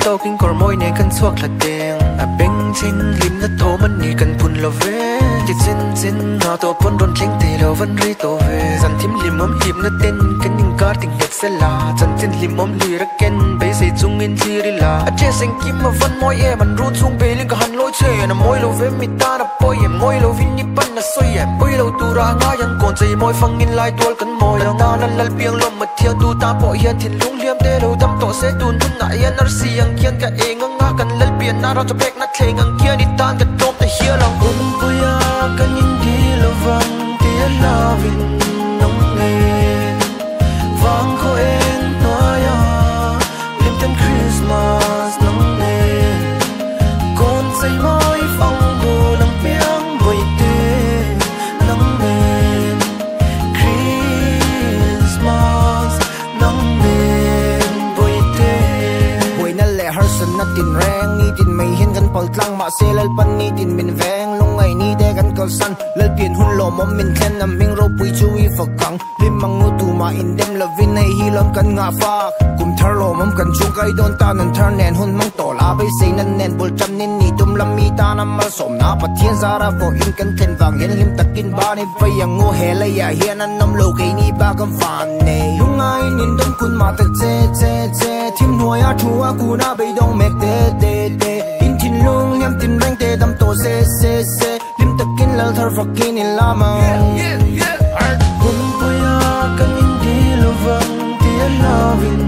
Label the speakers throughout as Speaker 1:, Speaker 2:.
Speaker 1: Talking cor moi ne kan chuak la teng a beng ching lim na tho man ni kan phun lo ve ti chin chin na to pon ron thleng te lo van ri to ve zan thim lim om hip na ten kan ning kar ting het se la chan chin lim om li ra ken be se chung in chi ri la a che seng kim ma van moi e man ru chung be ling ka han loi che na moi lo ve mi ta na poi em moi lo vin ni pan na soi em poi lo tu ra nga yang kon chei moi phang in lai tol kan moi la na na lal piang lom ma thia tu ta po hian thin lung liam te lo dam to se tun tun na yan ar si yang kian ka e nga nga kan lal pian na ro to pek na thleng ang kian ni tan ka top ta hia lang kun puya kan in di lo vang te loving nong le vang ko en na ya lim ten Christmas nong le kon say moi phong bu nang piang boi te nong le Christmas nong le boi te boi na le har san na tin reng ni tin mai hin kan pal tlang ma se lal pan ni tin min veng lungai ni de kan kal san lal pian hun lo mom min thlen na ming ro pui chui fakang lim mangu tu ma in dem lovin nei hi lom kan nga fa kum thar lo mom kan chung kai don ta nan thar nen hun mang to la bai sei nan nen bol cham nin ni tum lam mi ta nam mal som na pathian zara fo in kan thlen wang yen lim takin ba ni vai yang ngo he la ya hian an nam lo kai ni ba kan fan nei lungai nin dom kun ma ta che che che thim nuaya thua ku na bai dong mek te te te in thin lung yam tin rang te dam to se se se lim takin lal thar fakin in lama kun puya kan in di lo vang te loving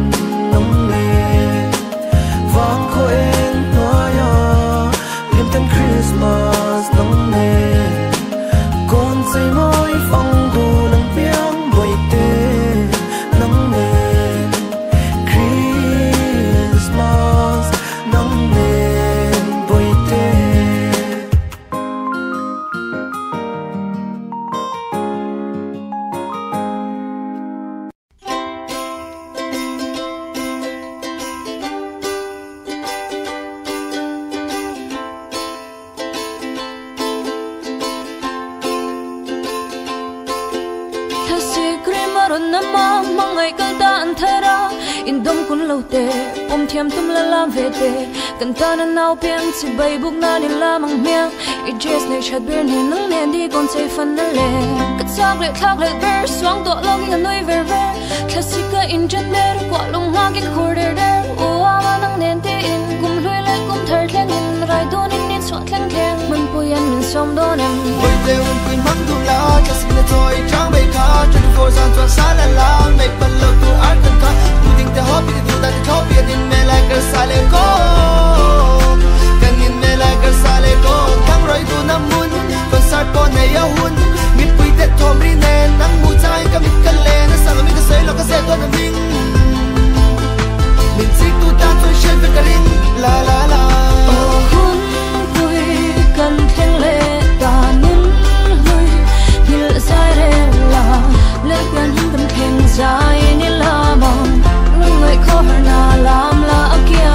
Speaker 1: nong le vang ko en noya lim ten Christmas nong le kon say moi phong bu nang piang boi te nong le Christmas nong le boi te
Speaker 2: Mangai kanta anthara indom kun lote pom thiam tum la lam vete kanta na nau pian si bai buk na ni la mang mia I just nei chat ber ni nang nen di kon say fan na le kat sak le ber swang to longing a noi ver ver classica in gender kwa long ha ki khur der der o ama nang nen te in kum hloi lai kum thar thleng in rai don in ni swat thleng thleng man puyan min som don em
Speaker 1: oi te un kuin mang du la classica toy chang bai kha 24 san twa sa la la make but love to art and cut you think the hobby to do that the hobby in me like a sale go can in me like a sale go thang roi tu nam mun con sar ko ne ya hun mit pui te thom ri ne nang mu chai ka mit kan le na sa mi ka sei lo ka se to na ming min sik tu ta to shen pe ka ring la la la
Speaker 2: hun pui kan theng le ta nin hui hil sai re la le kan kan theng sai ni la mong ngai kho na lam la akia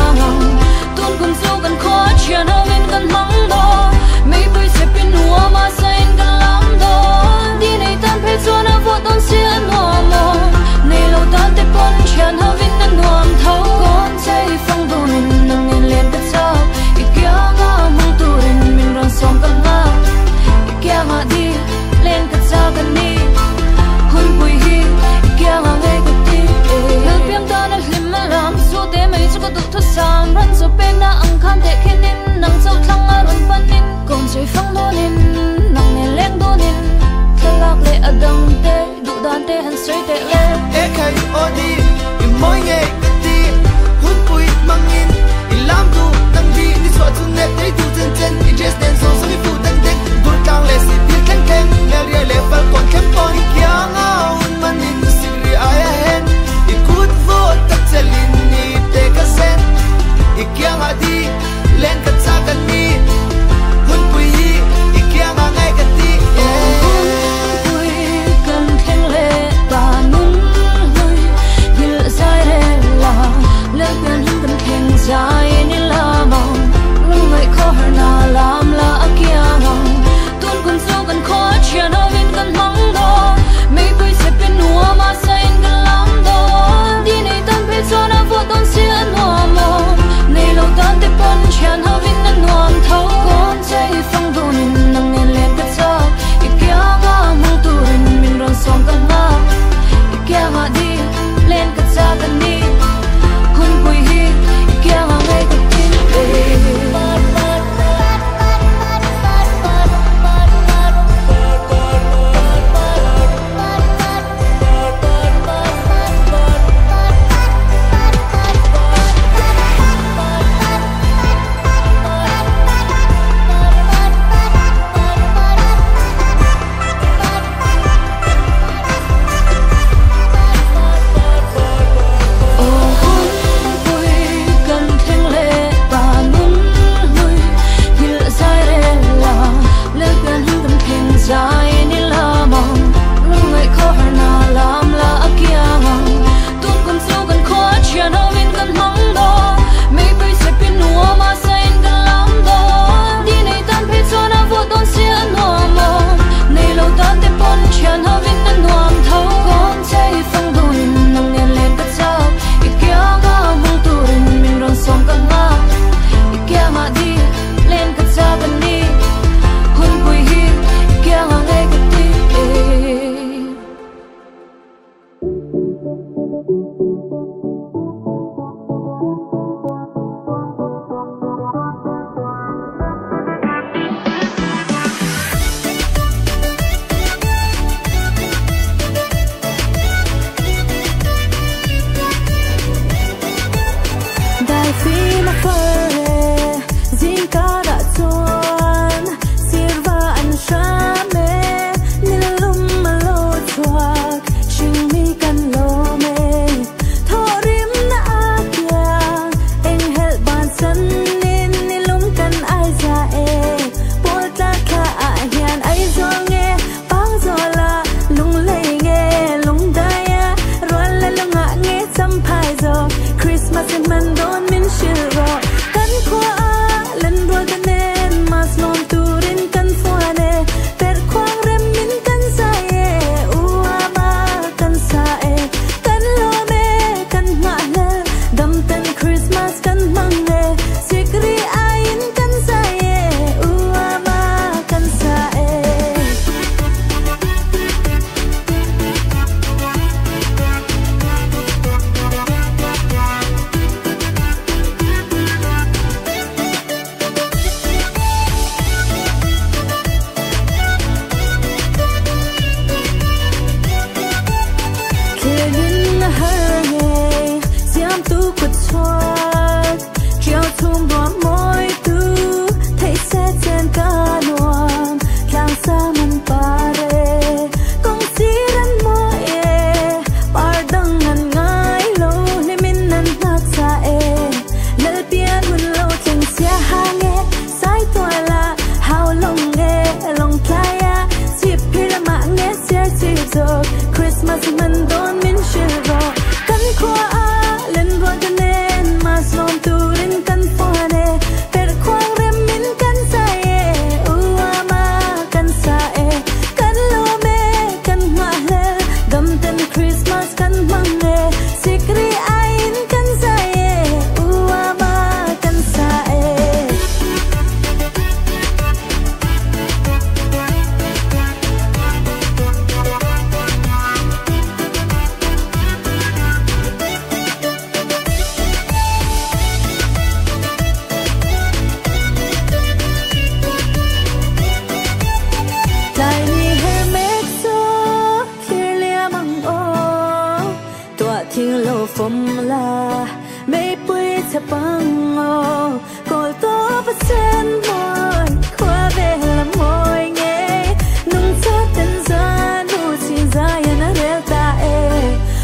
Speaker 2: phong la mấy bụi thấp băng ngô cột tóc và sen môi qua về làm môi nghe nung sát tên ra nụ xin ra ya na reo ta e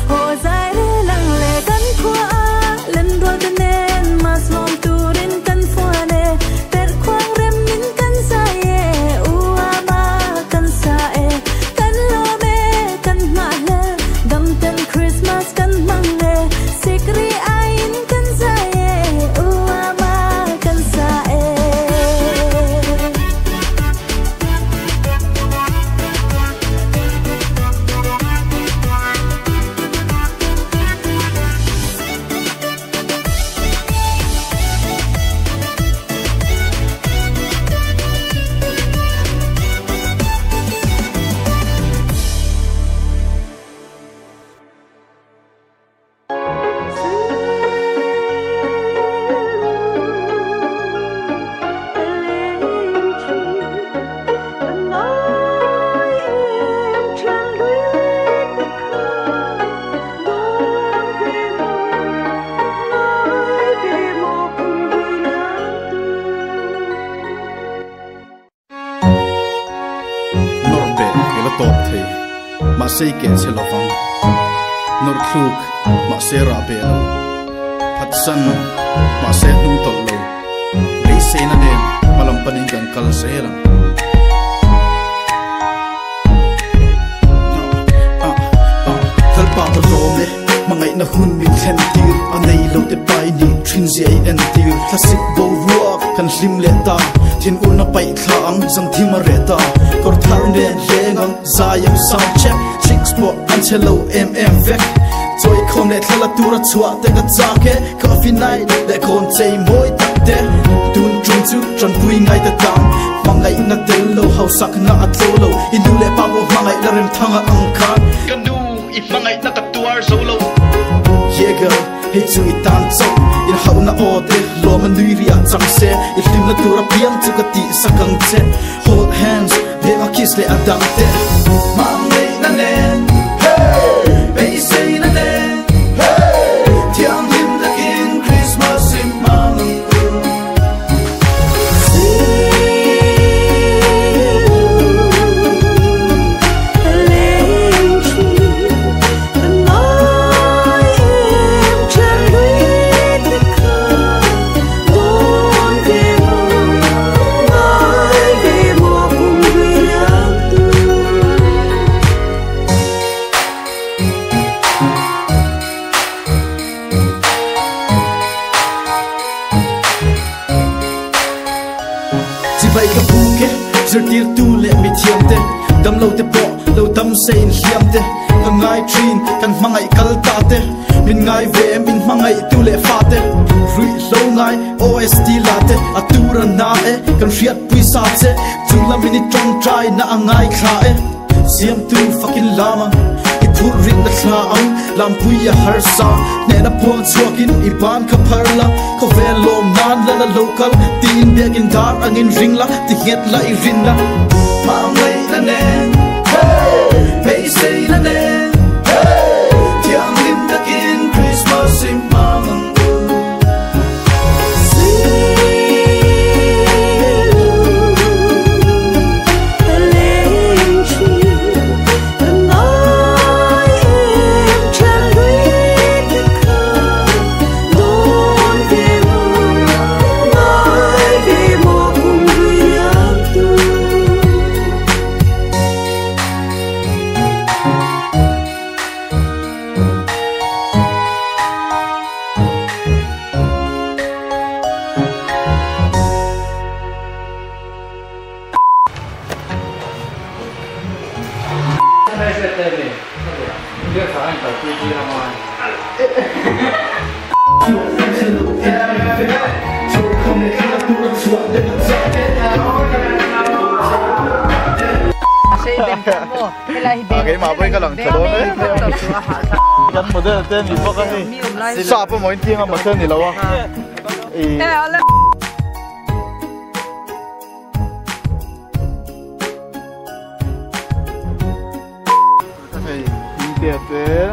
Speaker 2: hồ dài để lặng lẽ cắn qua lên đôi bên em mà lòng tu đến cắn phua nè tên khoang rem nín cắn dài e ua ma cắn sa e cắn lo mê cắn ngã lê đâm tên Christmas cắn mang nè secret ain cắn dài e ua ma cắn sa e
Speaker 3: sei ke selovang nor khuk ma se ra be lo phat san ma se nu tol lo le se na den malam panin kan kal se ram thal pa ta ro me mangai na hun min khen tir anei lo te pai ni thin je en tir classic bo ruak kan hlim le ta thin un na pai thlang zang thima re ta kor thar ne lengang zayam sound check sport until vec joy khom le thala tura chua te ka chake coffee night le kon chei moi takte tun chung chu tran pui ngai ta tam mangai na tel lo hau sak na atlo indu le pa bo mangai la rem thanga angkhan kanu I mangai na ka tuar solo yega hey chu I tan chok in hau na ode lo man nui ria chang se I lim na tura piang chu ka ti sakang che hold hands le ma kiss le adang te mangai na ne tir tu le mi thiam te dam lo te po lo dam sein hiam te kan ngai trin kan mangai kal ta te min ngai ve min mangai tu le fa te rui lo ngai ost la te atura na e kan riat pui sa che chungla minit tong try na angai kha e siam tu fucking lama put ring the clown lampuya harsa nena pol chokin iban ka parla ko velom nan la local tin begin dar angin ringla ti het la irinna mamai na ne hey hey say na ne hey tiang lim da kin Christmas in mamang cái mà với cái lần chờ đó đấy gắn một tên tên gì bốc cái sạp với mọi tiếng mà tên gì lâu à cái này tiền thế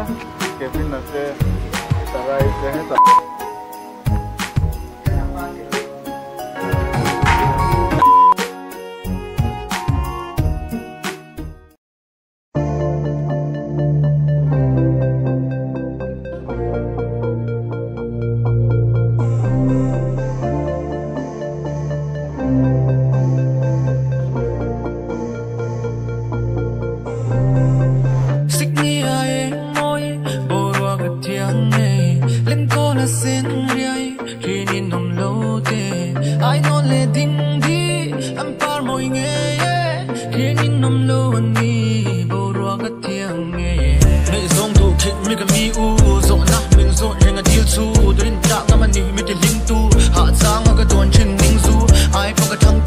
Speaker 3: cái phim là thế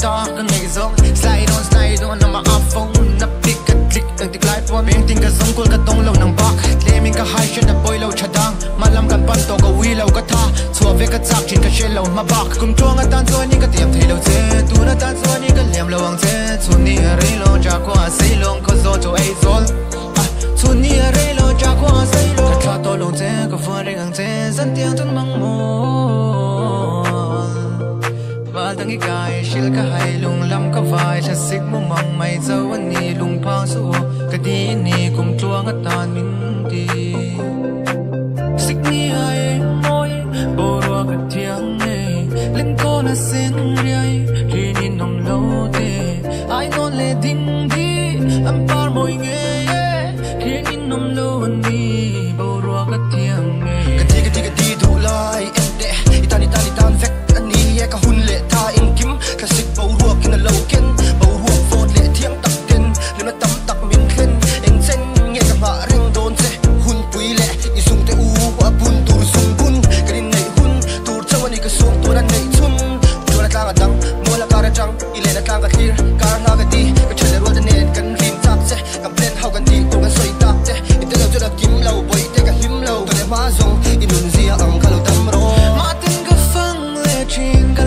Speaker 1: ta kan nei zong slide on nama iPhone na pick a click ang tiklai po meng ting ka zong kul ka tong lo nang bak leming ka hai shen na boy lo chadang malam kan pan to ka wi lo ka tha chua ve ka chak chin ka shel lo ma bak kum chuang a tan chuan ni ka tiam thei lo che tu na tan chuan ni ka lem lo ang che chu ni re lo ja ko a sei long ko zo to ai zol chu ni re lo ja ko a sei lo ka tha to lo che ka fa re ang che san tiang tan mang mo tangi kai shil ka hai lung lam ka vai cha sik mu mang mai zau an ni lung pa su ka di ni kum chuang a tan min ti sik ni ai moi bo ro ka thiang nei len ko na sen riai ri ni nom lo te ai non le ding di am par moi nge ri ni nom lo an ni bo ro ka thiang nei ka ti du lai ente itani tan vek an ni ka hun le classic bầu ruột kia là lâu kiến bầu ruột vốn lệ thiêng tắc tiền lên nó tắm tắc miền khen em chân nghe cả vợ reng đồn xe hun quý lệ đi dùng tay u qua bun tu dùng bun cái đi này hun tu châu anh đi cái xuống tu đang này chun tu là tang ở đằng mua là cà trắng đi lên là tang cái clear cà na cái đi cái chuyện này rồi nên cần rim tap xe cầm lên hậu cần đi tu cái xoay tap xe đi tới đâu cho được kiếm lâu bồi tới cái him lâu cái này má dùng đi luôn gì ông cả lâu tâm rồi má tin cái phăng lệ trên cái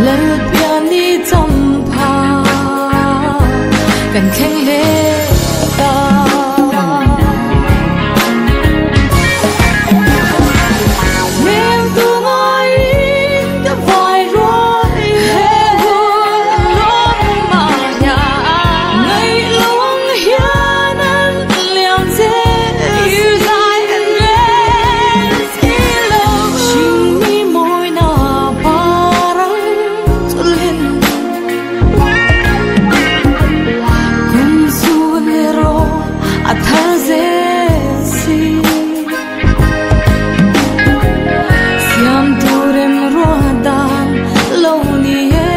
Speaker 2: lut piani champa kan kheng le ta mem tu ngai the vai roi he gun long ma ya ngai long hian an liang ze you zai and rest kilo shin mi moi na parang tulhin kun su lero athaze si siam turem rodan loniye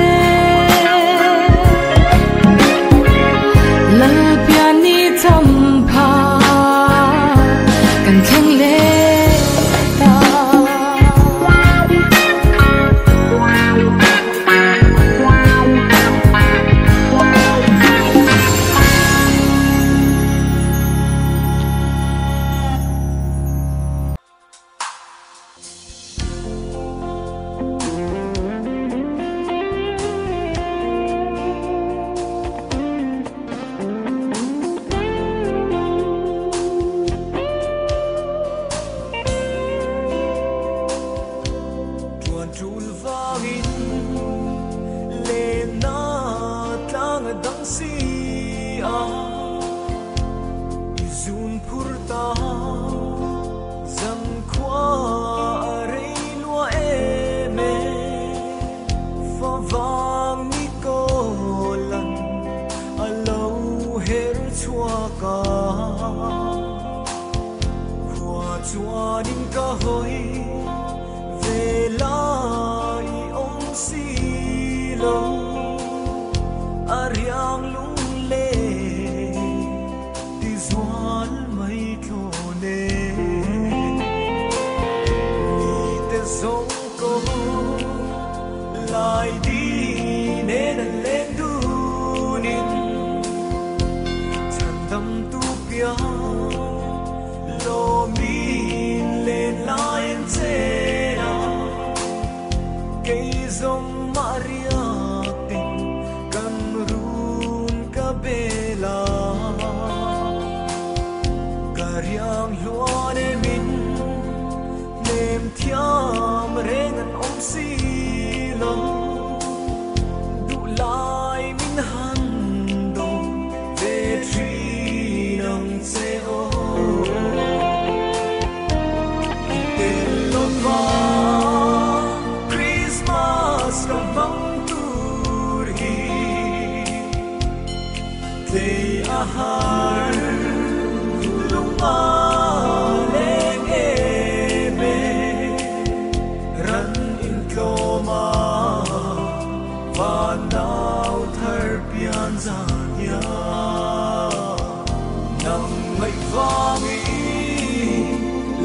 Speaker 2: lal piani champa kan kheng le ta
Speaker 4: tuan tul vangin le na tlang dang si a izun purta zam kwa rei lua eme fa vang ni ko lan alo her chua ka kwa chuanin ka hoi về lại ông si lâu ariang lung lê đi doan mấy thô nê đi te sông cô lại đi nên lên du nín chân tâm tu pia lo min lên lại chê cây dòng Maria tình Cameroon Cabela Cariang luan min nem thiam rengan om si lo du lai min han do ve tri nang se o They are luma leng eme ran in kloma van nau thar pian zanya nang mai vangi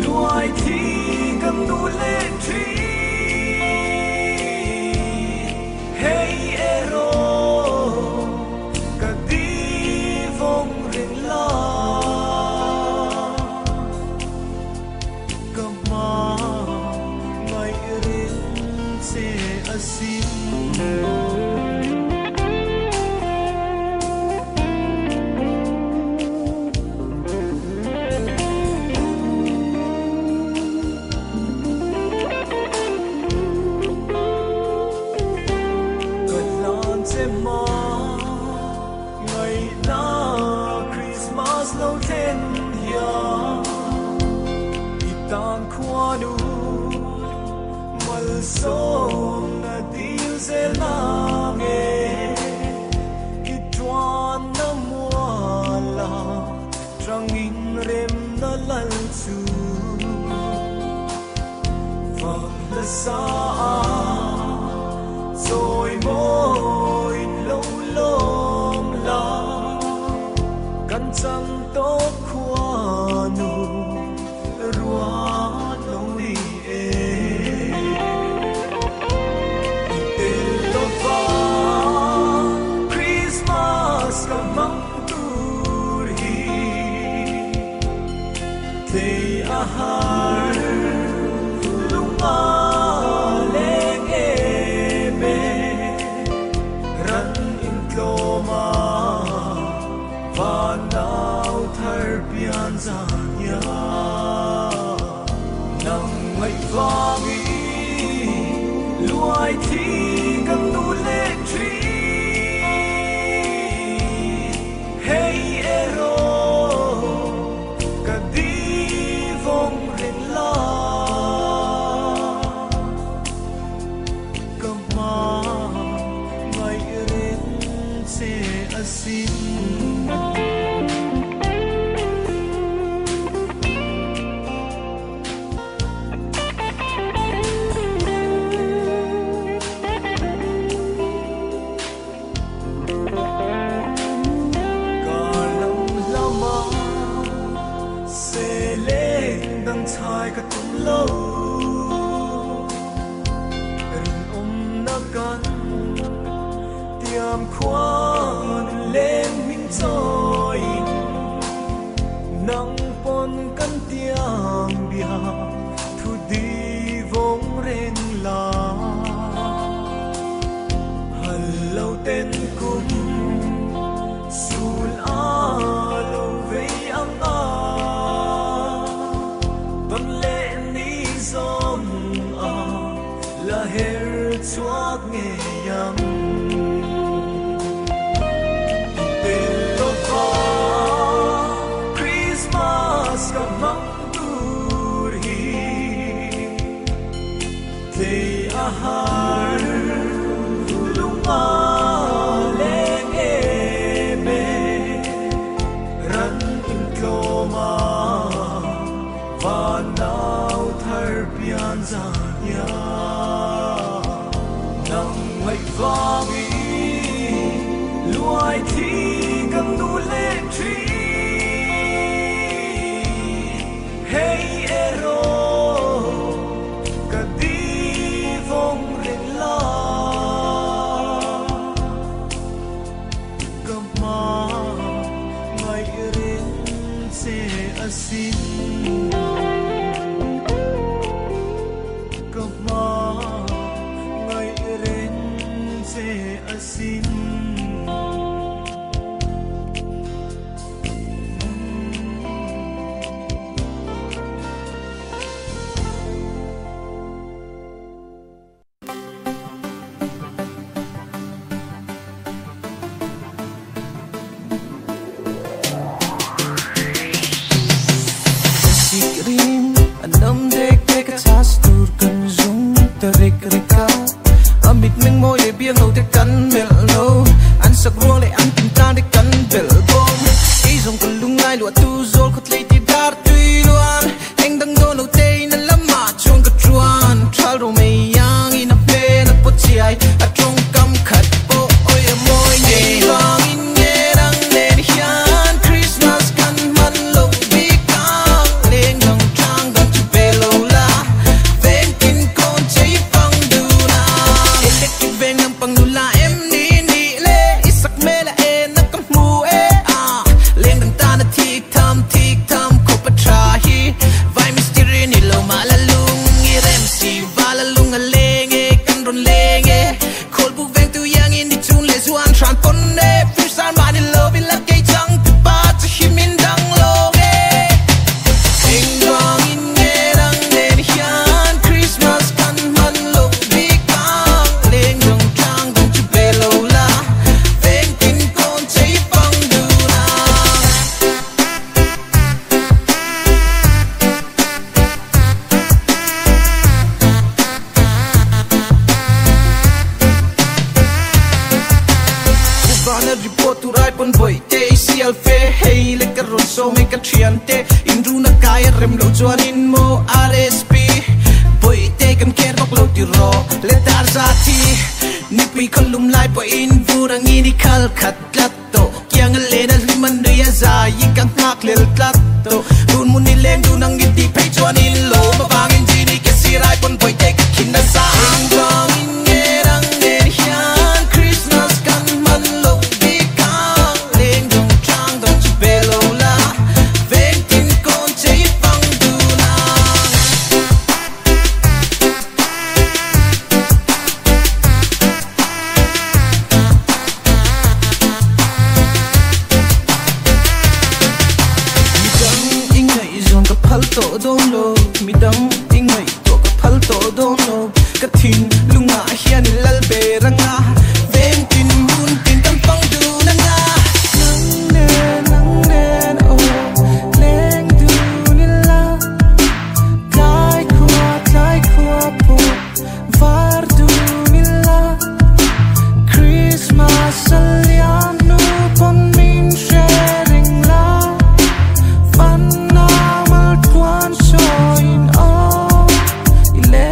Speaker 4: luai thi kam nu le thi hey ero song na dil se lange itwan na muala trangin rem na lalsu vang la sa rồi môi lâu lom la căn trăng tốt khoa nụ rua lâu đi They are luma
Speaker 5: midang ingay to ka phal to don't know ka thin lunga hian
Speaker 1: beranga ven tin mun tin tam pang du na nga nang nen oh leng du ni la kai khua po var du ni la Christmas aliam nu pon min sharing la fan na mal kwan so in all ile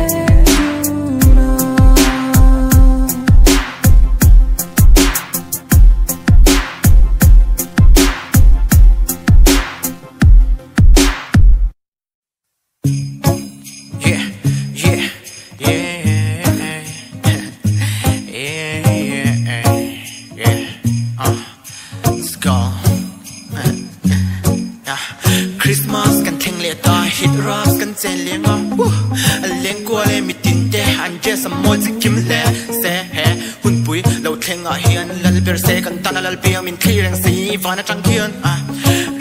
Speaker 1: Christmas kan theng le ta hit ras kan chen lenga leng kwa le mitin te an je sam mo chikim le se he hun pui lo thenga hian lal ber se kan tan lal pe min thireng si vana tang khian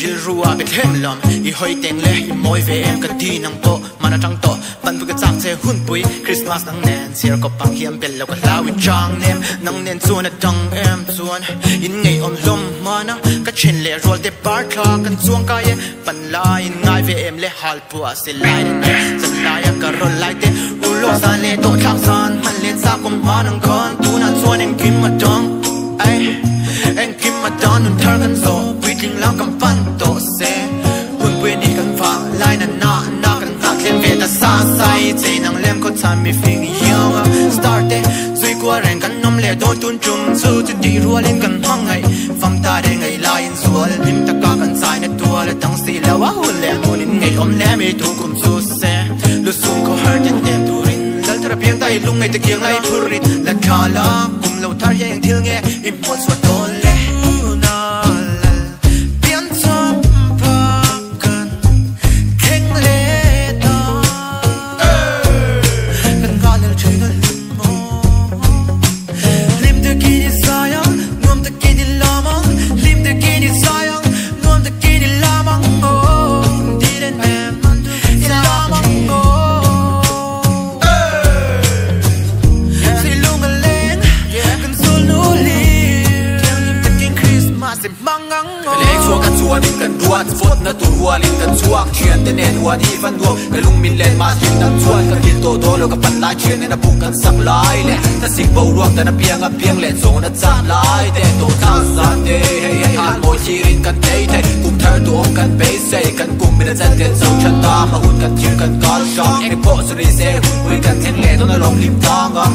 Speaker 1: ril ruwa be thlem lom I hoi teng le I moi ve em kan ti nang to mana tang to pan bu ka chak che hun pui Christmas nang nen sir ko pang hiam bel lo ka lawi chang nem nang nen chuan a tang em chuan in ngei om lom mana ka chen le rol de bar thla kan chuang ka ye pan la in ngai ve em le hal pu a se lai ne san lai ka rol lai te u lo san le to thak san man len sa kom ma nang khon tu na chuan en kim ma dong ai en kim ma don un thar kan so breathing lang kam pan to se hun pui ni kan fa lai na kan hak len ve ta sa sai che nang lem ko chan mi fing young start it zui kwa ren kan nom le do tun chum chu chu di rualin kan hang ai fam ta de ngai lai in sual lim ta ka kan sai na tua le tang si la wa hu le mun in ngai om le mi tu kum chu se lu sum ko har den dem turin dal tra piang tai lung ngai te kiang lai purit la khala kum lo thar yang thil nge im pot swat to le na lal pian chom pa kan kheng le ta kan ga le chui na lim de ki ni sayang nom de ki ni lamang lim de ki ni sayang nom de ki ni lamang oh didn't em lamang oh say lung a leng kan sul no li lim de ki Christmas em mangang oh
Speaker 5: le chua kan chua nin kan duat spot na tu rualin kan chuak chian te nen wan hi van do ka lung min len ma chin nan chuan ka hil to do lo ka pan lai chian na pung kan sak lai le ta sik bo ruak ta na piang le chong na chan lai te to ta san de hey hey han mo chirin kan te te kum thar tu om kan pe se kan kum min chan te chong chan ta ma hun kan thir kan kal sham e po sri se hui kan theng le to na long lim tanga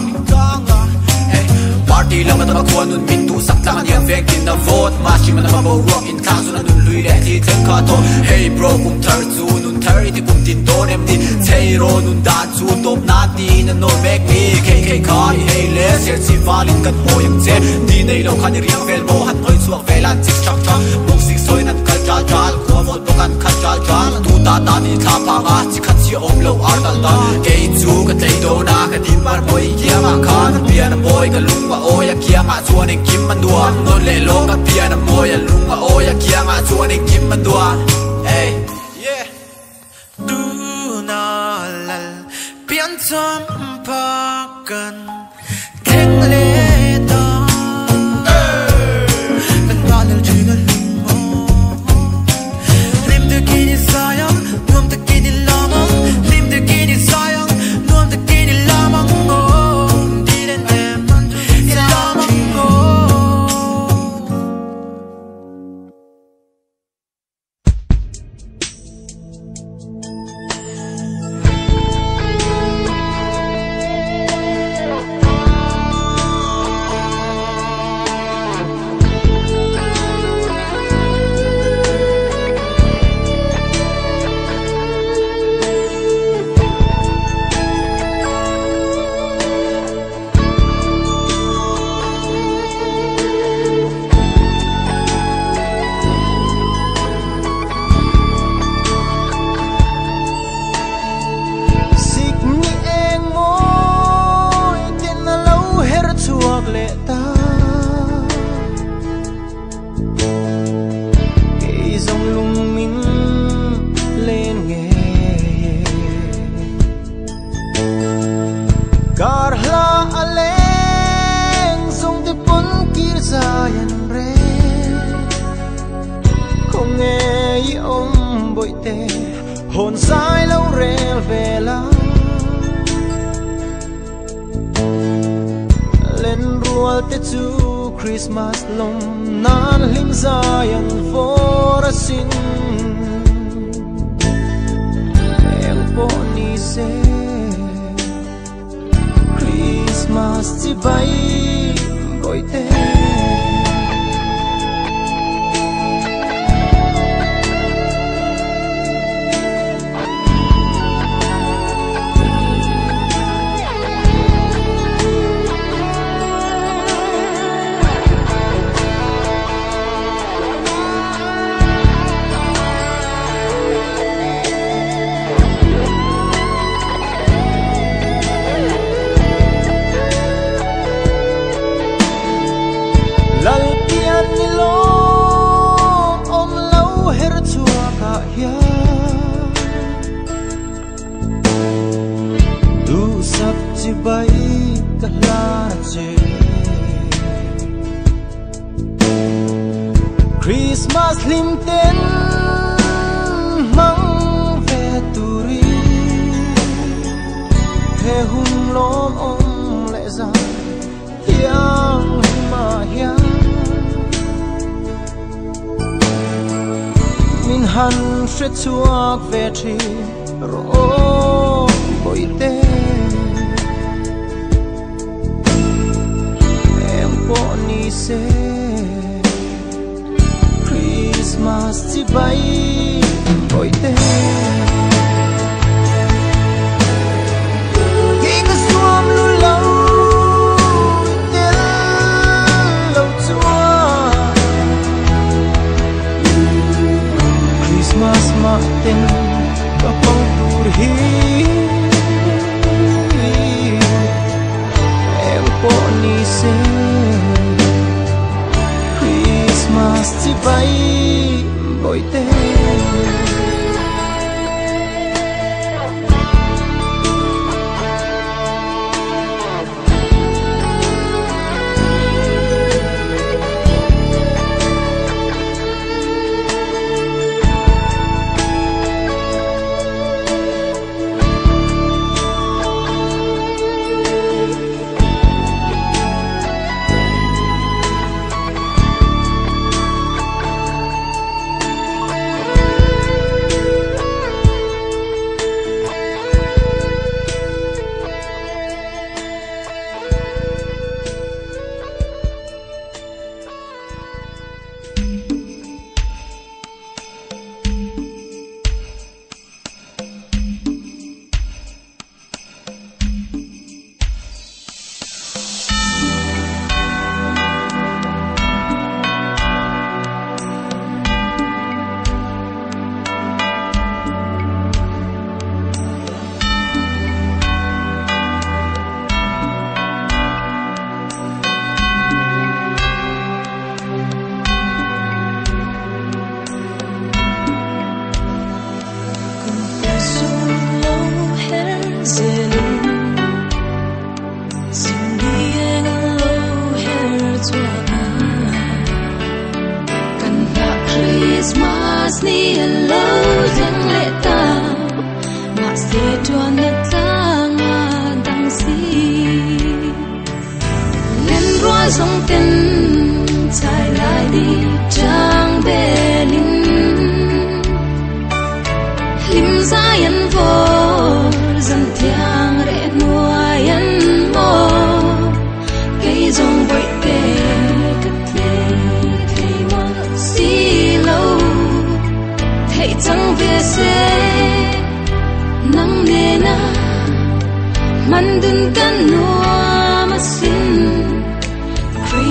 Speaker 5: party lang na kuan nun min tu sak lang yang vek in na vote ma chi man ma bo rock in class nun nun lui le ti ten ka to hey bro kum thar chu nun thar ti kum tin to nem ni chei ro nun dan chu top na ti na no make me kk kai hey le se chi valin kan ho yang che ti nei lo khan riang vel mo han hoi chuak velan chik chak chak mong sik soi nan kal chal chal ko vol to kan khat chal chal tu ta ni tha pa ga chi khat chi om lo ar dal da ke chu ka tei do na ka din mar moi kia ma khan pian boy ka lung wa oya kia nga chuan en kim man dua non le lo ka pian moi a lung wa oya kia nga chuan en kim man dua hey yeah
Speaker 1: tu na lal pian chom pa kan kheng le ta kan ga le chui na lim de ki ni sayang nom de ki ni lamang lim de ki ni sayang nom de ki ni lamang oh didn't em lamang oh Karla ale bội tê hồn sai lâu rel về lá lên rùa tết chu Christmas lom nan lim zayan vô ra xin em po ni se Christmas chỉ bay bội tê bay cả lá chê Christmas lim tên mang về turi he hun lom om lệ ra yang ma yang min han sẽ chuak về tri ro bội tê ni se Christmas chỉ bay bội tê khi có xuân luôn lâu đến lâu chúa Christmas mà tên và bông tur hi em bỏ ni se chỉ bay bội tê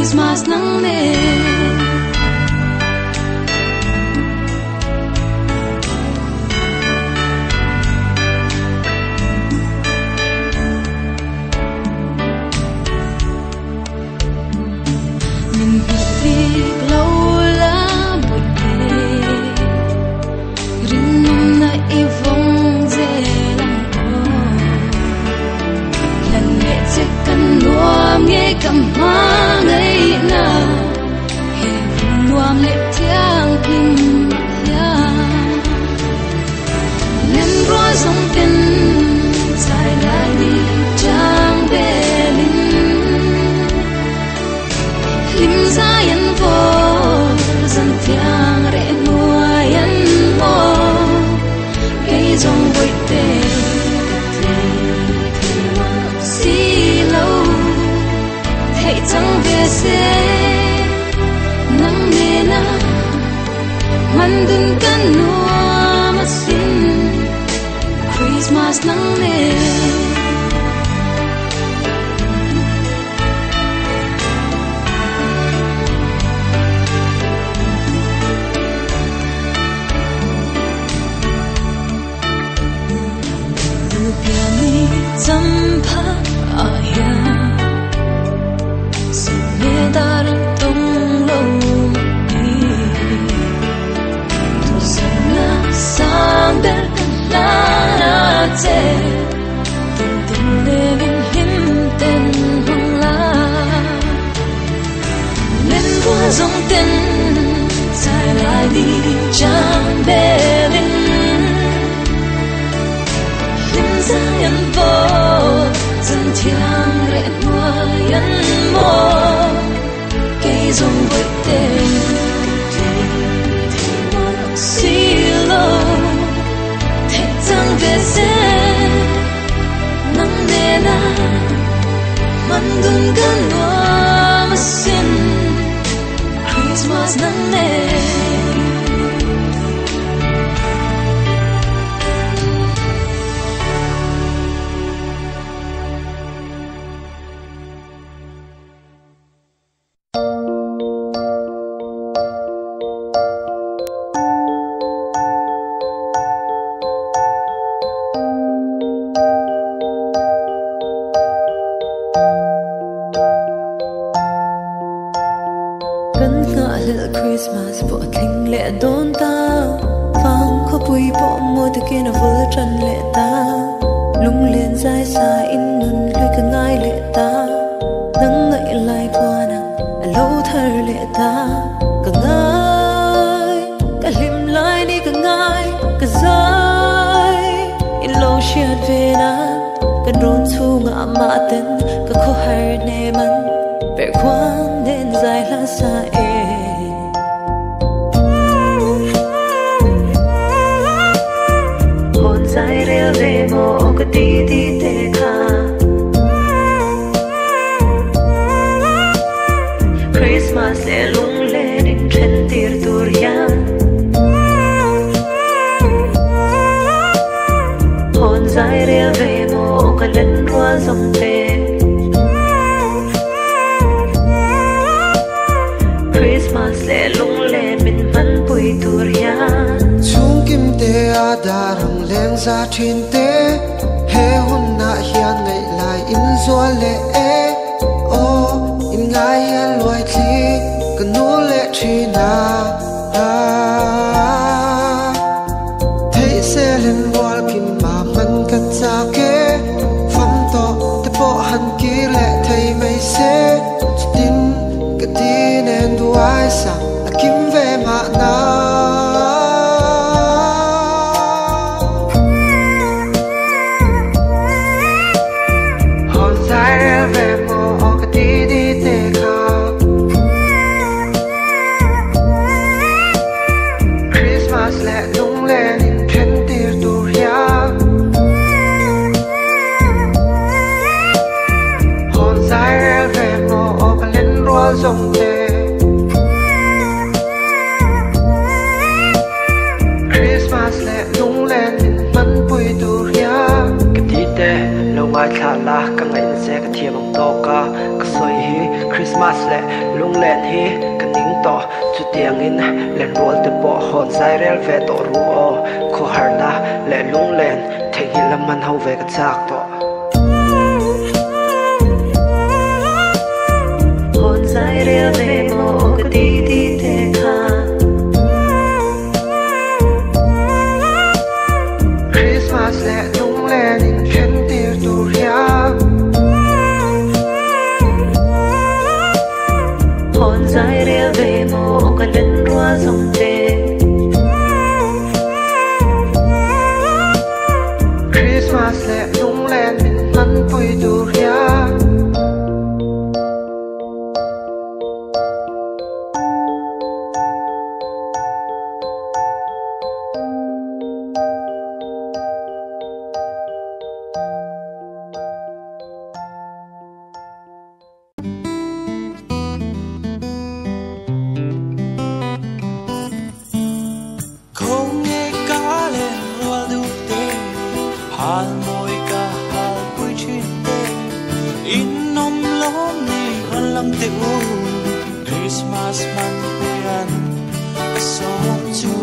Speaker 1: Christmas nang ne
Speaker 2: lim za yan vo zan thiang re mua yan mo cây dòng vui tê si lâu thấy chẳng về sẽ nắng nề na man dun kan nuo mà xin Christmas nắng nề Zampa aya Sine daran tong lo ni Tu sana sang der la na te Tin tin levin him ten hong la Len qua dòng ten Sai lại đi chẳng belin Za yan vo zan thiang re mua yan mo cây dòng vui tê si lo thế chẳng về sẽ nắng nề na man dun gan hoa mà xin Christmas nắng nề Christmas bộ thình lệ đón ta vang có bụi bộ mùa từ kia nó vừa trần lệ ta lung liền dài xa in nôn lưỡi cả ngai lệ ta nắng ngậy lại qua nắng lâu thở lệ ta cả ngai cả lim lại đi cả ngai cả dài in lâu chiết về na cả rốn thu ngã mạ tên cả khó hay nề mắn vẻ quang nên dài lá xa Sai reo ve mo ka ti ti te kha Christmas le lung le din chen tir tur ya Hon sai reo ve mo ka len rua dòng te Christmas le lung le min man pui tur ya
Speaker 6: Chung kim te a darang leng za thin te he hun na hian ngai lai in zua le e o in ngai hian loi thi kan nu le thi na thei se len wal kim ma man ka cha ke fam to te po han ki le thei mai se tin ka ti nen duai sa kim ve ma na dòng tê Christmas lệ lung lên mình mắn bùi tu ya cái tí tê lâu ngày thả la cả ngày sẽ cái thiệp bằng to ca cái soi hi Christmas lệ lung lên hi cái nín to chú tiếng in lên roll từ bỏ hòn sai rel về tổ ruo khó hở na lệ lung lên thấy hi làm man hậu về cái xác to Sai reo ve mo ka ti ti te kha Christmas le lung le din chen tir tur ya Hon sai reo ve mo ka len rua dòng te Christmas le lung le min man pui tur ya
Speaker 4: lang te u Christmas man puyan song chu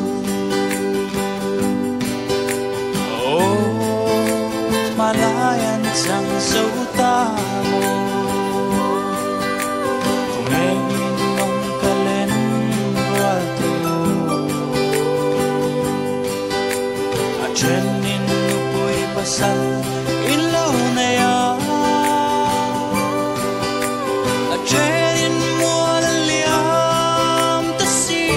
Speaker 4: malayan chẳng dấu ta mồ nghe nông ca lên qua tiêu trên in bụi basal in lâu này trên in mùa liam ta si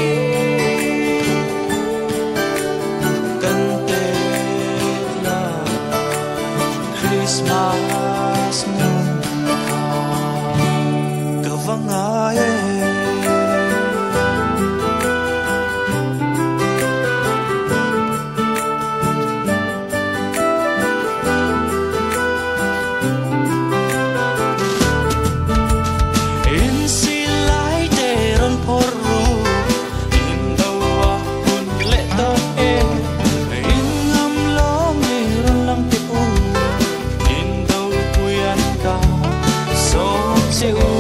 Speaker 4: cần tê là Christmas nung ka vangay in si lai te ron porru in dawa kun le to e in ngam lo me ron lang te u se u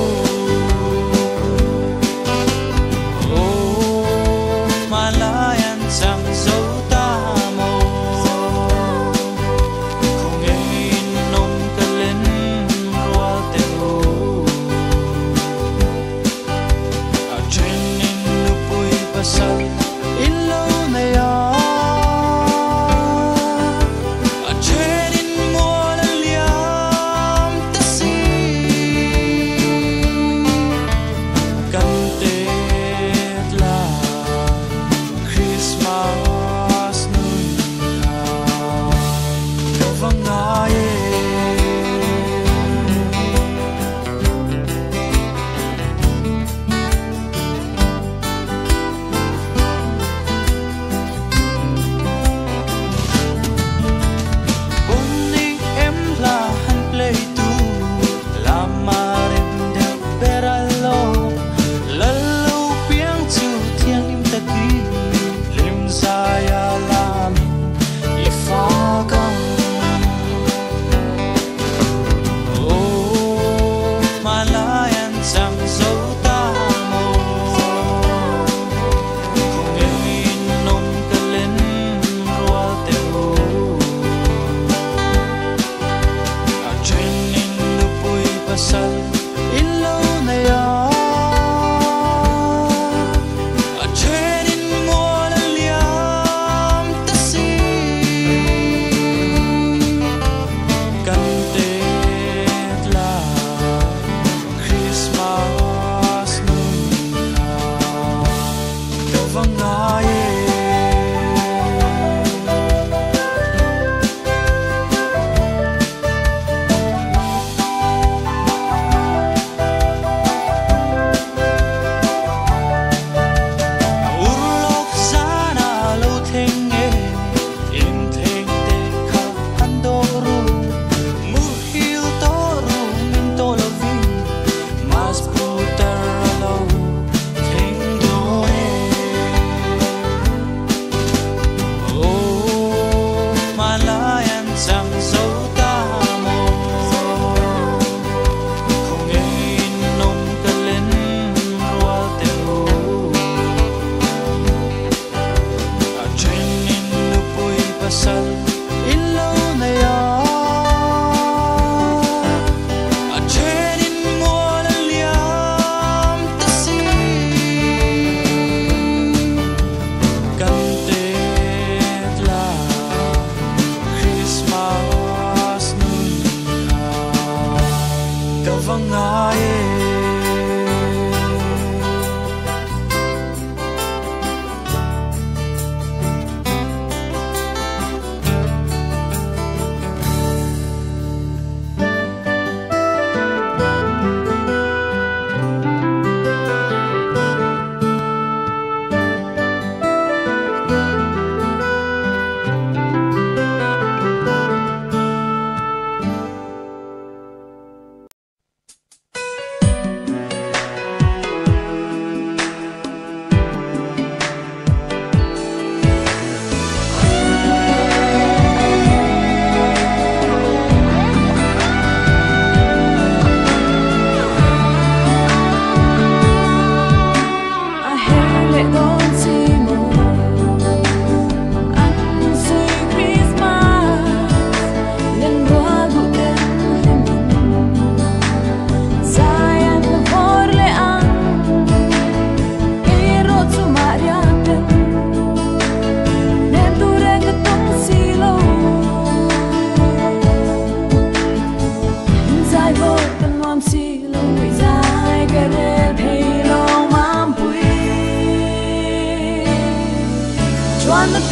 Speaker 4: malayan chẳng dấu ta mồ không nghe nông ca lên qua tiêu trên in nụ bụi basal in lâu này trên in mùa liam ta si Christmas nung ka vangay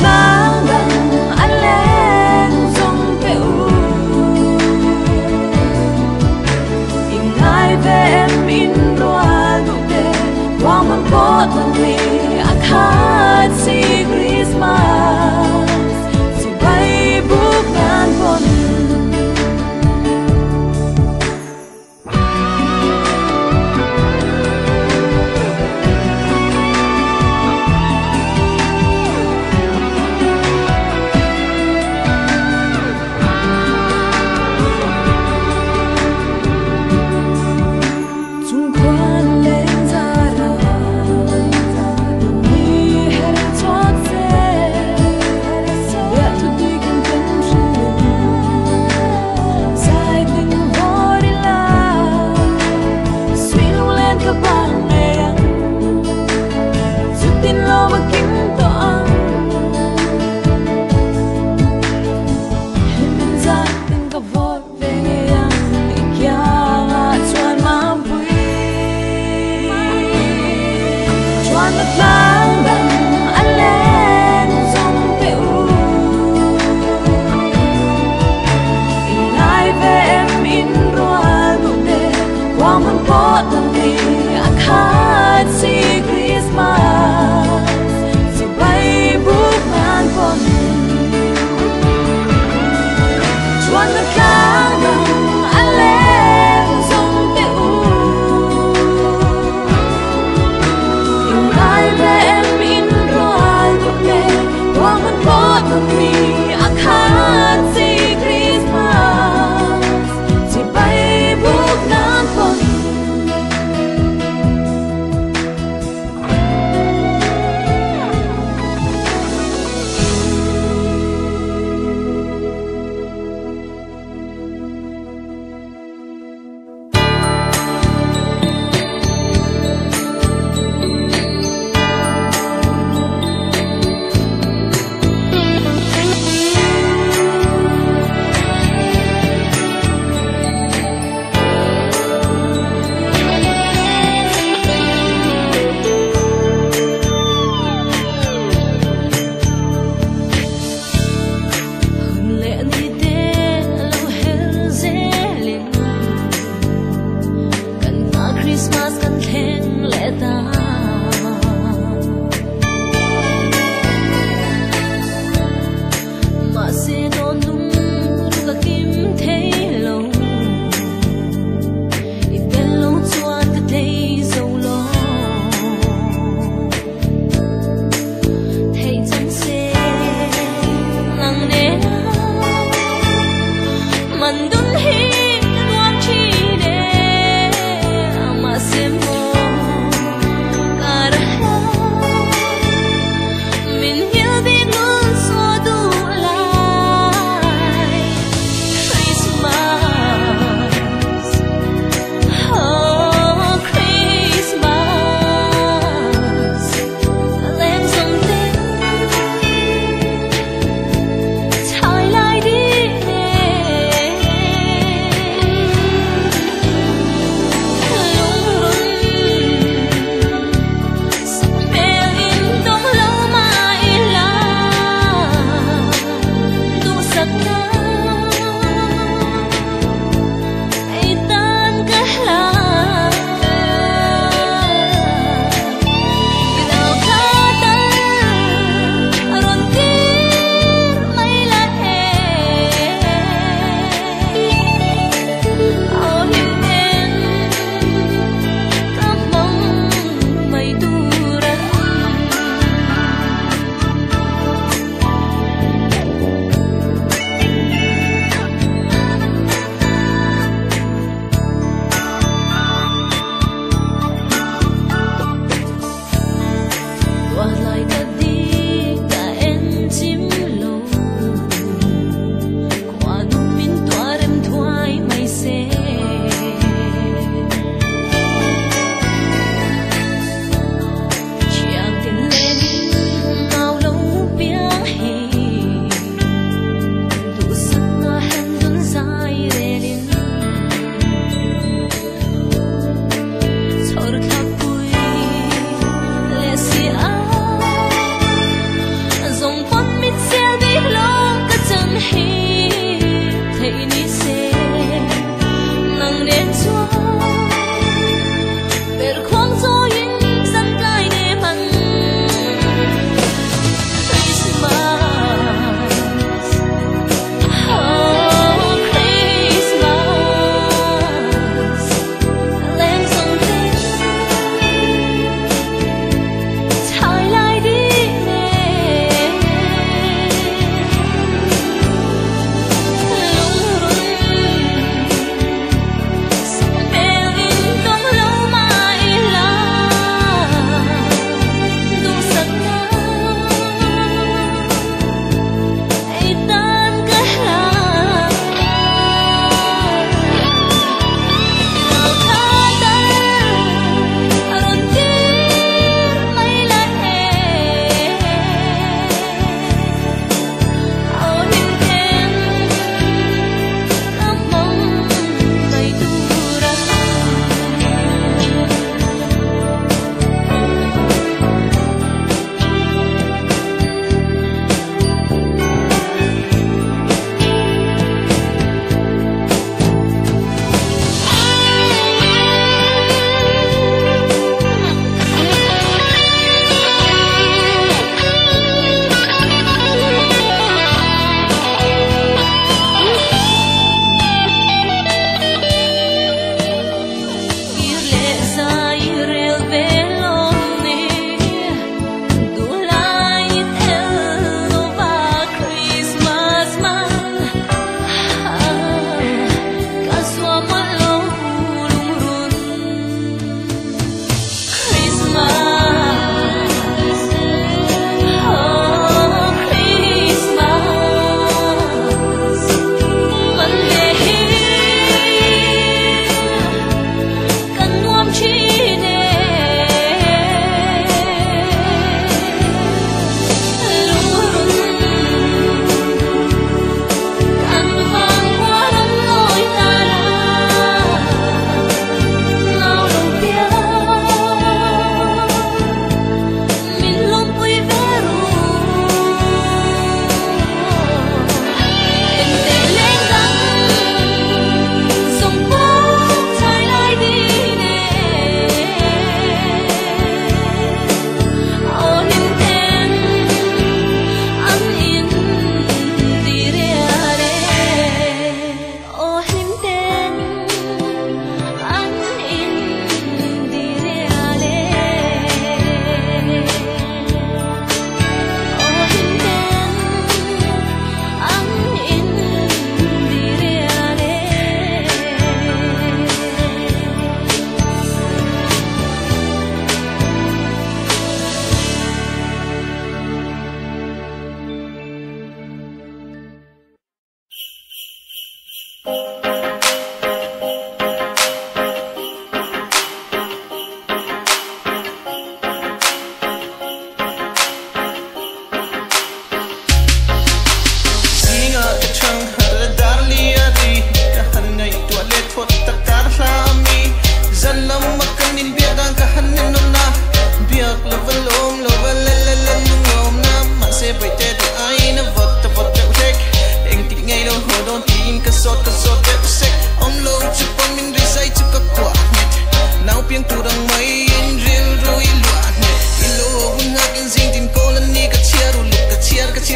Speaker 2: lang đằng anh lên trong bể u in ai về em in loa đủ để qua một bó thân mi akhat si Christmas si bay buk ngàn con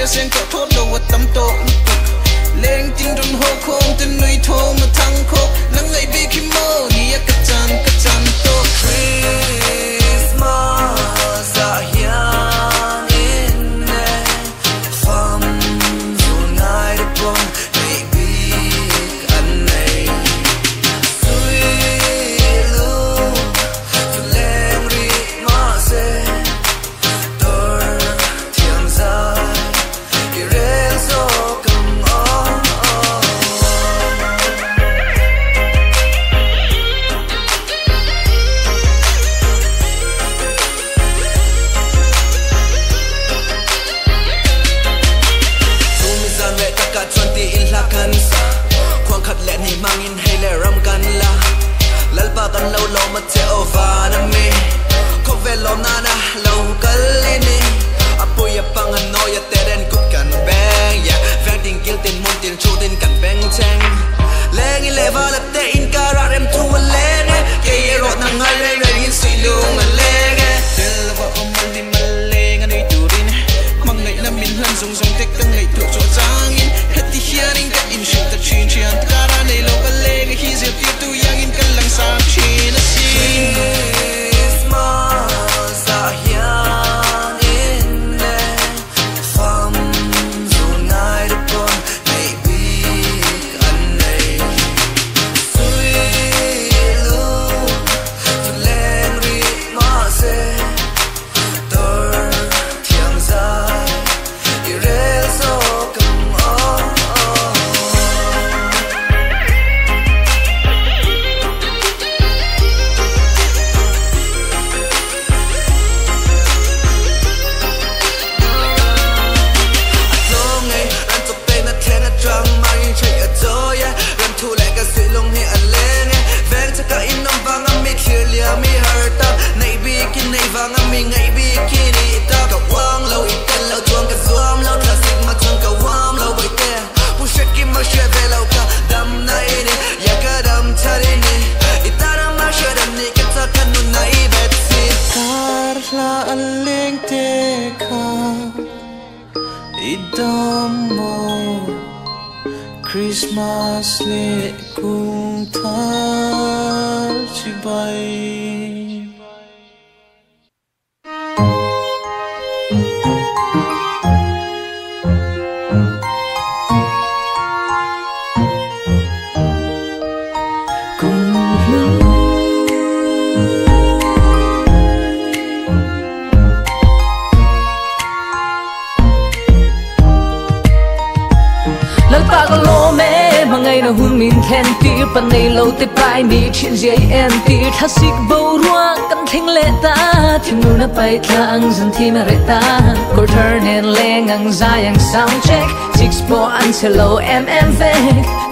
Speaker 7: sen ko thot lo wat tam to leng ting dun ho khom tin nui thom na thang kho nang ngai bi ki mo ni ka chan to Christmas a hyang in ne fam zo nai de bon baby an nei sui lu tu leng ri ma se tor tiang za i re so mangin hele ram kan la lalpa kan lo lo ma te ova na me ko velo nana lo kalini apoya pangan no ya teren kut kan bang ya verding giltin montin chutin kan bang cheng lengi level at te in kararem tu lene ke ro na ngale in silung lege tel wa omali malenga ni turin mangai na min han sung sung tek kan ngai tu cho changin heti hearing that in shoot the chin chin nei lo ka le hi zia ti tu yang in kan lang sang chin a si Christmas a hyang in ne fam zo nai de bon baby kan nei sui lu tu leng ri ma se tor tiang zai i re so kam Christmas le kung thar chi bai
Speaker 2: hun min khen tir pan nei lo te pai ni chin zai en tir thasik bo ruang kan thing le ta thinu na pai thang zan thi ma re ta ko turn and leng ang zayang sound check 6 an hello mmv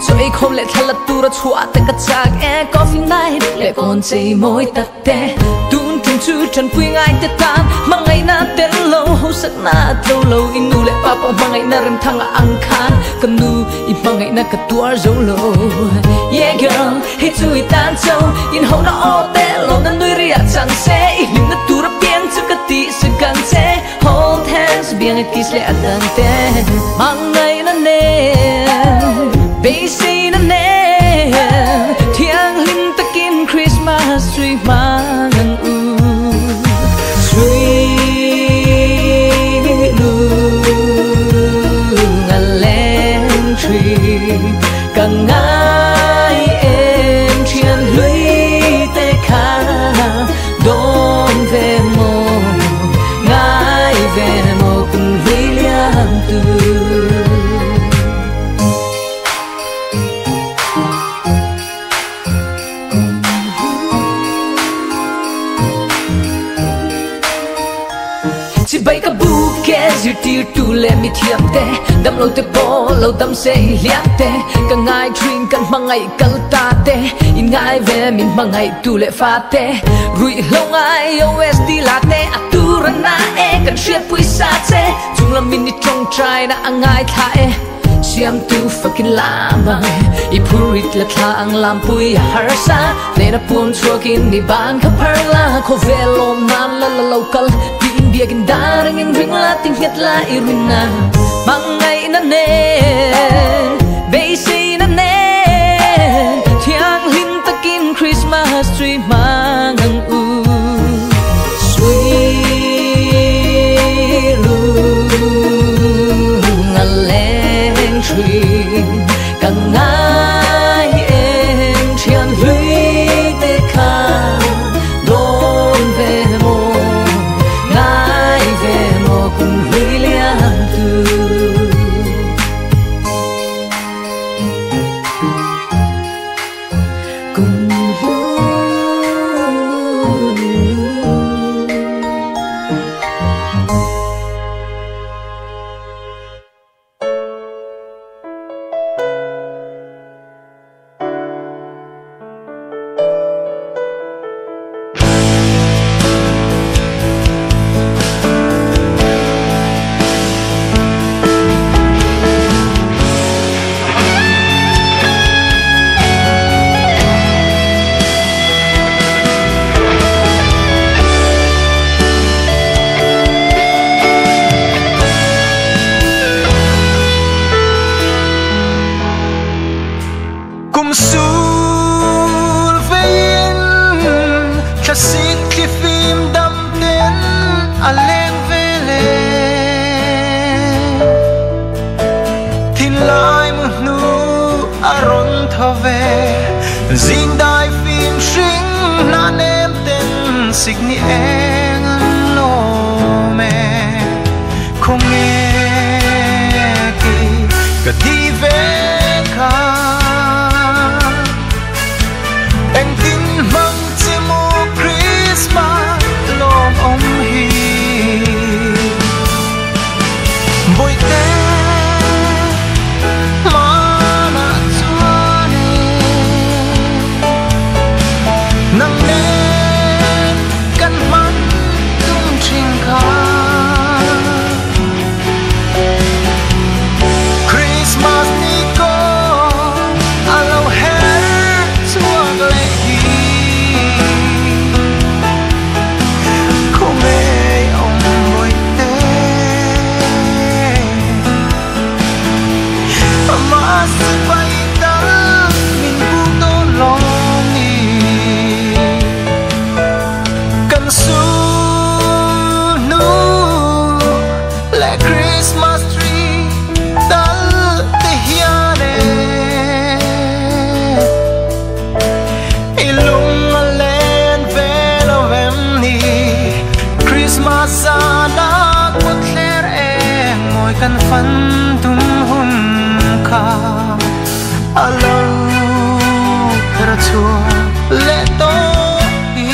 Speaker 2: so I khom le thala tu ra chua te ka chak e coffee night le kon chei moi tak te tun tin chu chan pui ngai te tan mangai na ten lo ho sak na tlo lo inu le pa pa mangai na rem thang ang khan kanu I mangai na ka tuar zo lo yeah girl hey tu I tan so in ho na o te lo na nui ria chan se I lim na tu ra pian chu ka ti se kan se hold hands biang it kis le atan te mangai na ne Basi na ne Tiang lim takin Christmas tree mangan u Sweet lu Ngaleng tree Kangai em Chian lui te ka Don ve mo Ngai ve mo Kun lui liam tu bay ka buke zir tir tu le mi thiam te dam lo te po lo dam se liam te ka ngai trin kan mangai kal ta te in ngai ve min mangai tu le fa te rui lo ngai OSD la te atura na e kan shit pui sa te chung la min ni trong trai na angai tha e siam tu fucking lama I purit la thang lam pui harsa le na pun chokin ni ban ka perla ko velom nan la local biagin daring in ring la tình hiệt la irina mang ngày năn nề bây si năn nề thiang linh ta kim Christmas tree mang ang u sweet ngaleng tree càng ngai em thiang lưới tê kha đôn về mồ ngai về mồ cùng lưới liang từ cùng
Speaker 8: Dinh đai phim sinh nan em tên xích ni em lo mẹ không nghe kỳ cả đi về cả anh tin mong chỉ một Christmas lom ông hi bồi tê kan fan tum hun kha alo ra chua le to hi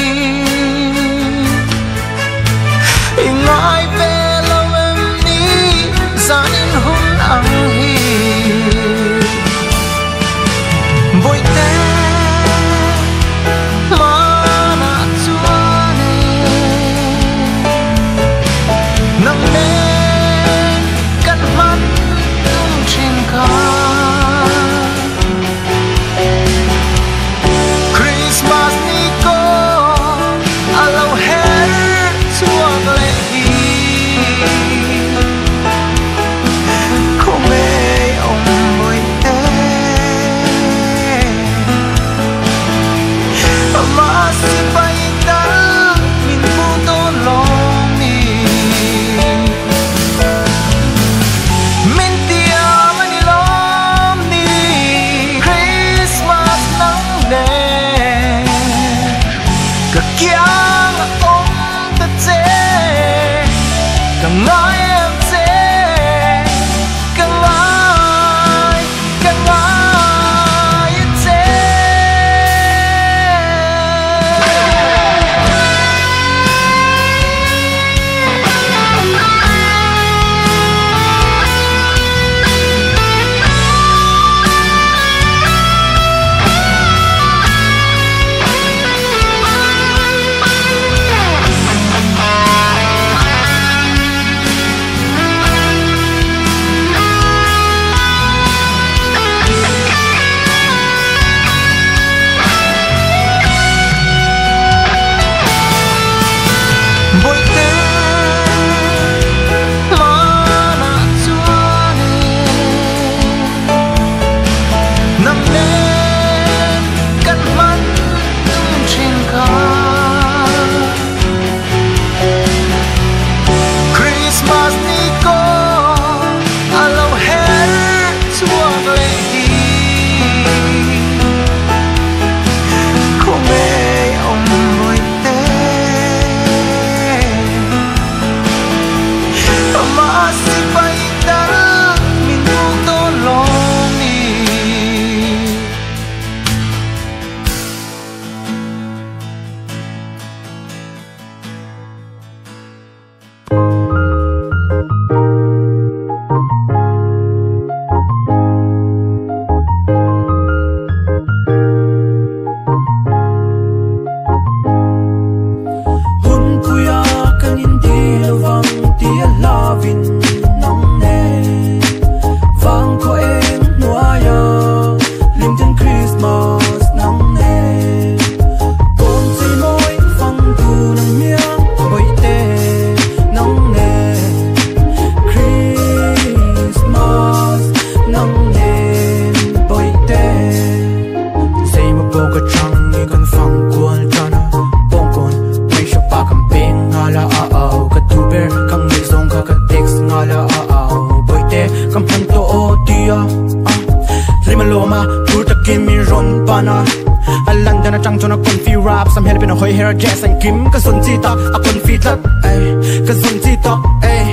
Speaker 1: tang chona confuse rap sam help in a hoi hair jazz and kim ka sun chi ta a confuse tat ai ka sun chi ta ai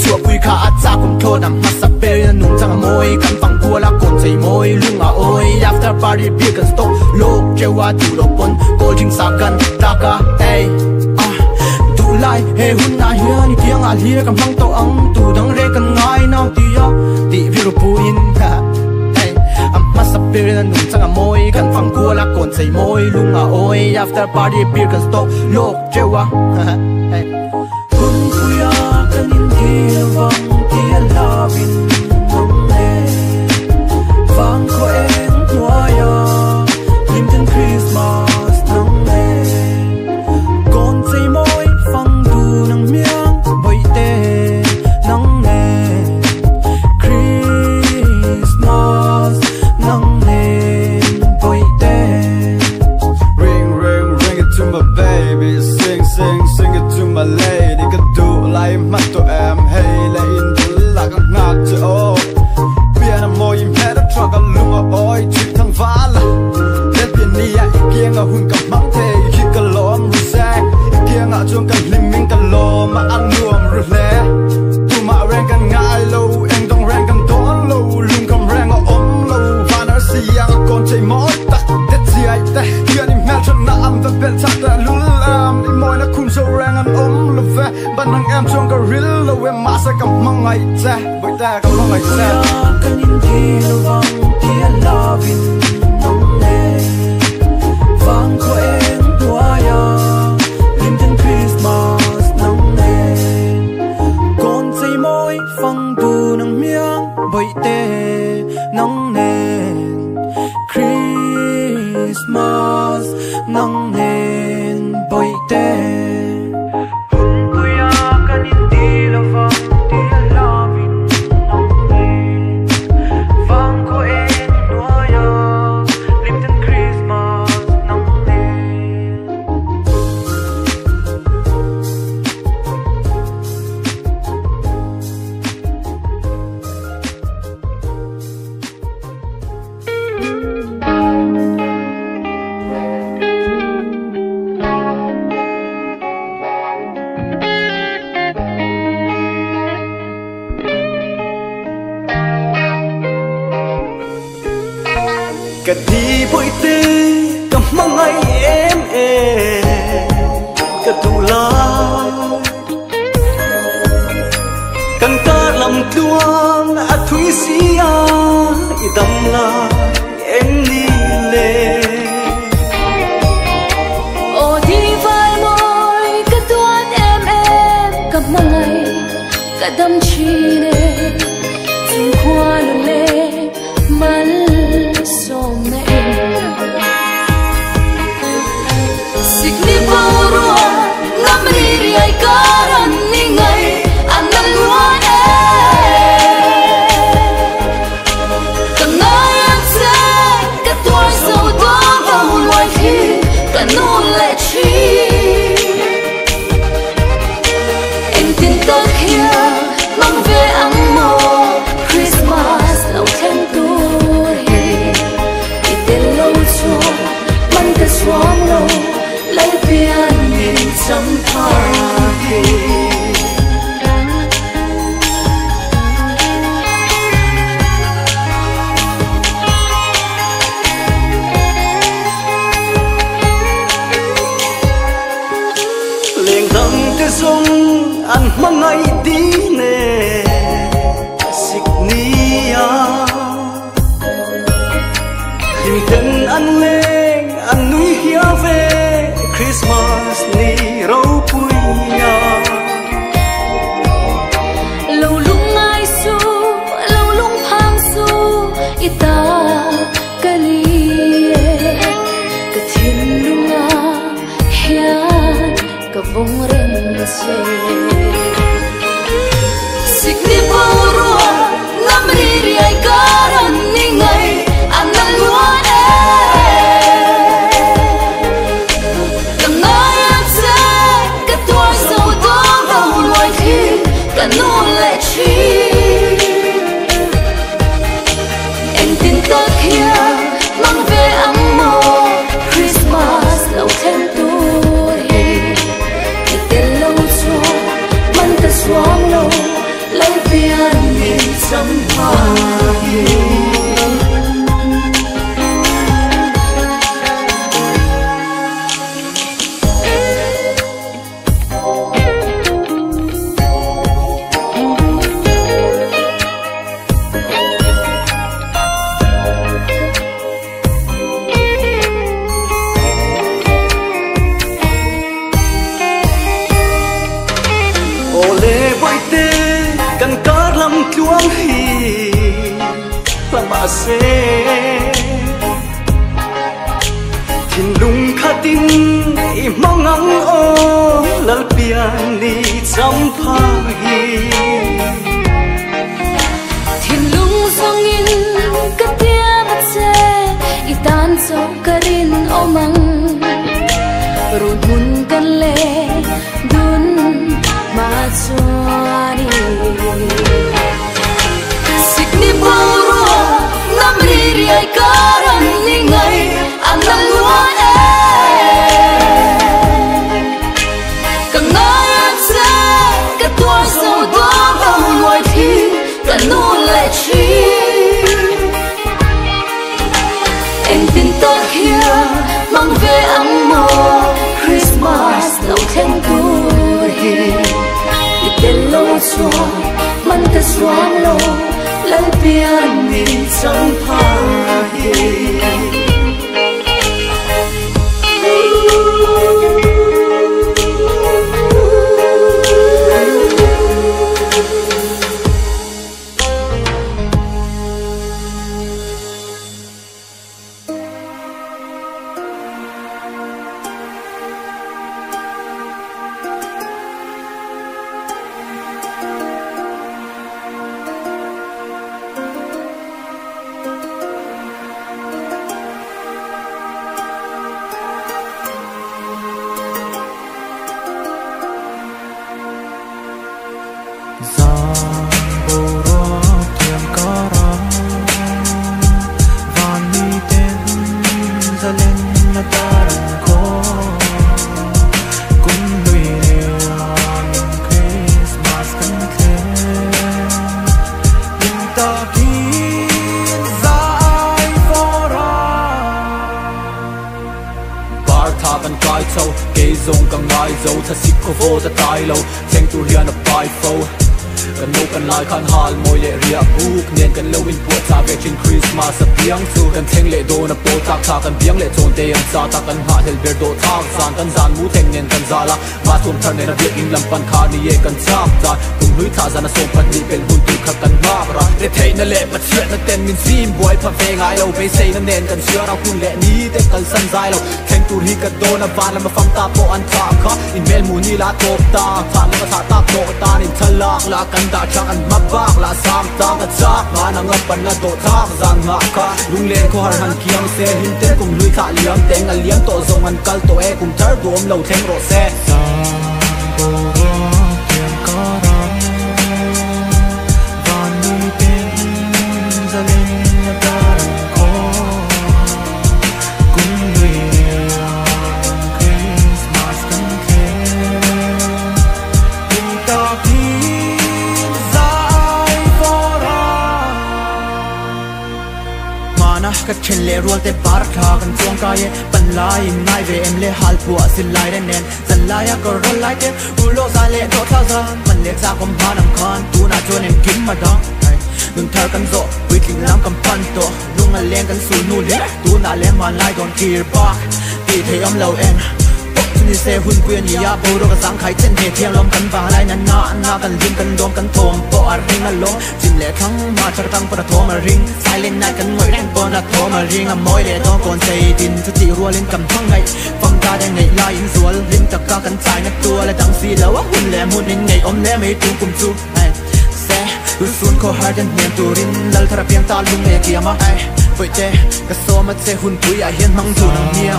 Speaker 1: chua pui kha a cha kum tho dam ma sa pe nung chang moi kan fang ku la kon chei moi lung a oi after party big and stop lok chewa tu lo pon ko jing sa kan ta ka ai tu lai he hun na hian ni tiang a hlia kam hang to ang tu dang re kan ngai nau ti ya ti viru pu in ha ai ma sa pe nung chang moi kan fang ku la kon chei moi lung a oi after party big and stop lok chewa ai hun ku ya kan in hian vang ti lovin nong le vang ko en tua ya lim ten Christmas nong le kon sei moi fang du nang miang boi te nong le Christmas nong le boi te
Speaker 3: Ring ring ring it to my baby, sing sing sing it to my lady. Can do like mắt tụi em hay là in là các ngạc chứ ô biển là môi im hết cho các lưng ở oi chịu thằng vá là đất biển đi ai kia ngà hun cầm mắng thế khi cả lò em rồi sang kia ngà chuông cả lim minh cả lò mà ăn nuông rồi lẽ tu mà rèn cả ngại lâu em đông rèn cả đón lâu lung cầm rèn ở ôm lâu và nó xì ăn con chạy mót tắc đất gì ai thế kia đi mẹ cho nó ăn và bên chắc đã lú làm đi môi nó khum sâu rèn ăn ôm lâu về ban thằng em chuông cả ril lâu em mà sẽ cầm măng ngày cha bởi ta cầm măng ngày cha
Speaker 1: kan in hian vang ti lovin nong le vang ko en tua ya lim ten Christmas nong le kon sei moi fang du nang miang boi te nong le Christmas nong le boi te hun ku ya kan in ti lovang ti lovin nong le vang ko en tua ya lim ten Christmas nong le
Speaker 9: Cả đi bụi tê cầm mong ngày em cả thù la cần ta làm tuang à thúy xí à đâm la em đi lệ
Speaker 2: ô đi vai môi cả tuan em cầm mong ngày cả đâm chi nè xin qua lưng lệ man som na signi poro ngamri ai karan ni ngai anam luan kanai am se ka tor so do ga luan hi kanu le chi em tin ta khia mang về ang mo Christmas lâu thêm tuổi man ka swam lo lai pian in sam party
Speaker 9: leng dang te song an mangai ti ne signia lim ten an leng an nui hia ve Christmas ni ro punya
Speaker 2: lâu lung ai su lâu lung phang su ita kali ka thin lunga hian ka vong ren se signi poro ngamri ri ai karan ni ngai anam luan no le chi em tin ta kia mang về ấm mồ Christmas
Speaker 9: lai te kan kar lam tuang hi lama se thiên lung khatin i mangang o lal pian ni cham pha hi
Speaker 2: thiên lung songin katia batse i tan so karin omang run hun kan le dun ma chuani sikni boro namri ri ai karan ni ngai anam lua e kan ngai se ka tua so do ba loi thi kan no le chi en tin to here mang về ấm mồ Christmas lâu thêm tuổi đi tên lâu xóa mang ta xóa lâu lần biên đi trong party
Speaker 5: zong ka ngai zo tha sik ko vo ta tai lo cheng tu hian a pai fo kan no kan lai khan hal moi le ria buk nen kan lo in po ta ve chin Christmas a piang su kan theng le do na po tak tha kan biang le chon te am sa ta kan ha hel ber do thak san kan zan mu theng nen kan zala ma thum thar ne na bi in lam pan kha ni ye kan chak ta kum hui tha zana so pat ni pel hun tu kha kan ma ra le thei na le ma chiat na ten min sim boy pha ve ngai lo be sei na nen kan sia ra kun le ni te kal san zai lo theng tu hi ka do na van la ma fam ta po an tha kha in mel mu ni la top ta tha na ma tha ta po ta in thalak la kan da chang an ma bak la sam ta ka chak ma na ngap pan na to thak zang ma kha lung len ko har han kiam se hin ten kum lui tha liam teng al liam to zong an kal to e kum thar dom lo theng ro se
Speaker 1: ka chen le rual te par tha kan chong ka ye pan lai ngai ve em le hal pu asil lai den nen zan lai ya ko rol lai te u lo za le do tha za man le za kom ha nam khan tu na chon em kim ma dang nun thar kan zo wi tling lam kam pan to lung a leng kan su nu le tu na le man lai don kir bak ti the am lo en ni se hun quyên ya bo ro ka sang khai chen the thiang lom kan ba lai na na kan lim kan dom kan thom po ar ring a lo chin le thang ma char tang pa thom a ring silent night kan ngoi rang pon a thom a ring a moi le to kon sei tin chu ti rualin kam thang ngai phong ta den nei lai in zual lim tak ka kan sai na tua la dang si lo a hun le mun in nei om le me tu kum chu ai se u sun ko har den nem turin lal thara piang ta lung me kiama ai voi te ka so ma se hun pui a hian hang tu nang nia